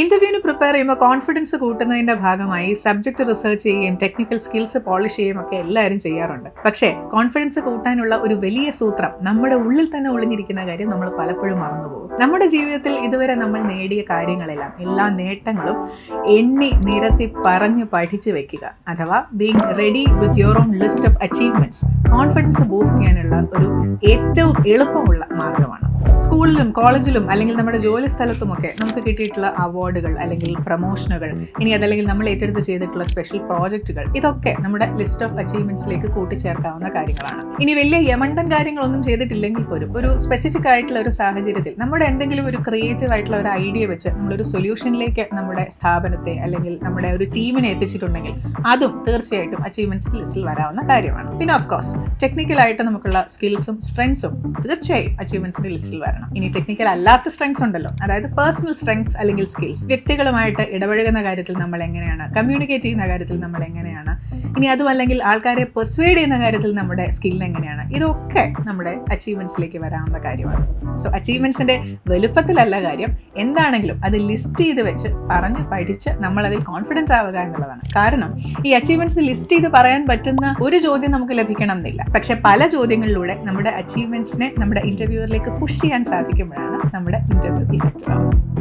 ഇന്റർവ്യൂവിന് പ്രിപ്പയർ ചെയ്യുമ്പോൾ കോൺഫിഡൻസ് കൂട്ടുന്നതിന്റെ ഭാഗമായി സബ്ജക്ട് റിസർച്ച് ചെയ്യുകയും ടെക്നിക്കൽ സ്കിൽസ് പോളിഷ് ചെയ്യുകയും ഒക്കെ എല്ലാവരും ചെയ്യാറുണ്ട്. പക്ഷേ കോൺഫിഡൻസ് കൂട്ടാനുള്ള ഒരു വലിയ സൂത്രം നമ്മുടെ ഉള്ളിൽ തന്നെ ഒളിഞ്ഞിരിക്കുന്ന കാര്യം നമ്മൾ പലപ്പോഴും മറന്നുപോകും. നമ്മുടെ ജീവിതത്തിൽ ഇതുവരെ നമ്മൾ നേടിയ കാര്യങ്ങളെല്ലാം, എല്ലാ നേട്ടങ്ങളും എണ്ണി നിരത്തി പറഞ്ഞു പഠിച്ചു വെക്കുക, അഥവാ being ready with your own list of achievements confidence boost ചെയ്യാനുള്ള ഒരു ഏറ്റവും എളുപ്പമുള്ള മാർഗമാണ്. സ്കൂളിലും കോളേജിലും അല്ലെങ്കിൽ നമ്മുടെ ജോലി സ്ഥലത്തുമൊക്കെ നമുക്ക് കിട്ടിയിട്ടുള്ള അവാർഡുകൾ അല്ലെങ്കിൽ പ്രൊമോഷനുകൾ, ഇനി അതല്ലെങ്കിൽ നമ്മൾ ഏറ്റെടുത്ത് ചെയ്തിട്ടുള്ള സ്പെഷ്യൽ പ്രോജക്റ്റുകൾ, ഇതൊക്കെ നമ്മുടെ ലിസ്റ്റ് ഓഫ് അച്ചീവ്മെന്റ്സിലേക്ക് കൂട്ടിച്ചേർക്കാവുന്ന കാര്യങ്ങളാണ്. ഇനി വലിയ യമണ്ടൻ കാര്യങ്ങളൊന്നും ചെയ്തിട്ടില്ലെങ്കിൽ പോലും ഒരു സ്പെസിഫിക് ആയിട്ടുള്ള ഒരു സാഹചര്യത്തിൽ നമ്മുടെ എന്തെങ്കിലും ഒരു ക്രിയേറ്റീവ് ആയിട്ടുള്ള ഒരു ഐഡിയ വെച്ച് നമ്മളൊരു സൊല്യൂഷനിലേക്ക് നമ്മുടെ സ്ഥാപനത്തെ അല്ലെങ്കിൽ നമ്മുടെ ഒരു ടീമിനെ എത്തിച്ചിട്ടുണ്ടെങ്കിൽ അതും തീർച്ചയായിട്ടും അച്ചീവ്മെന്റ്സ് ലിസ്റ്റിൽ വരാവുന്ന കാര്യമാണ്. പിന്നെ ഓഫ് കോഴ്സ് ടെക്നിക്കലായിട്ട് നമുക്കുള്ള സ്കിൽസും സ്ട്രെങ്സും തീർച്ചയായും അച്ചീവ്മെന്റ്സിന്റെ ലിസ്റ്റിൽ വരണം. ഇനി ടെക്നിക്കൽ അല്ലാത്ത സ്ട്രെങ്സ് ഉണ്ടല്ലോ, അതായത് പേഴ്സണൽ സ്ട്രെങ്സ് അല്ലെങ്കിൽ സ്കിൽസ്, വ്യക്തികളുമായിട്ട് ഇടപഴകുന്ന കാര്യത്തിൽ നമ്മൾ എങ്ങനെയാണ്, കമ്മ്യൂണിക്കേറ്റ് ചെയ്യുന്ന കാര്യത്തിൽ നമ്മൾ എങ്ങനെയാണ്, ഇനി അതും അല്ലെങ്കിൽ ആൾക്കാരെ പെർസ്വേഡ് ചെയ്യുന്ന കാര്യത്തിൽ നമ്മുടെ സ്കിൽ എങ്ങനെയാണ്, ഇതൊക്കെ നമ്മുടെ അച്ചീവ്മെന്റ്സിലേക്ക് വരാവുന്ന കാര്യമാണ്. സോ അച്ചീവ്മെന്റ്സിന്റെ വലുപ്പത്തിലല്ല കാര്യം, എന്താണെങ്കിലും അത് ലിസ്റ്റ് ചെയ്ത് വെച്ച് പറഞ്ഞ് പഠിച്ച് നമ്മൾ അതിൽ കോൺഫിഡൻറ്റ് ആവുക എന്നുള്ളതാണ്. കാരണം ഈ അച്ചീവ്മെന്റ്സ് ലിസ്റ്റ് ചെയ്ത് പറയാൻ പറ്റുന്ന ഒരു ചോദ്യം നമുക്ക് ലഭിക്കണം എന്നില്ല. പക്ഷെ പല ചോദ്യങ്ങളിലൂടെ നമ്മുടെ അച്ചീവ്മെന്റ്സിനെ നമ്മുടെ ഇന്റർവ്യൂവറിലേക്ക് പുഷ് ചെയ്യാൻ സാധിക്കുമ്പോഴാണ് നമ്മുടെ ഇന്റർവ്യൂ ഇഫക്റ്റീവ് ആവുന്നത്.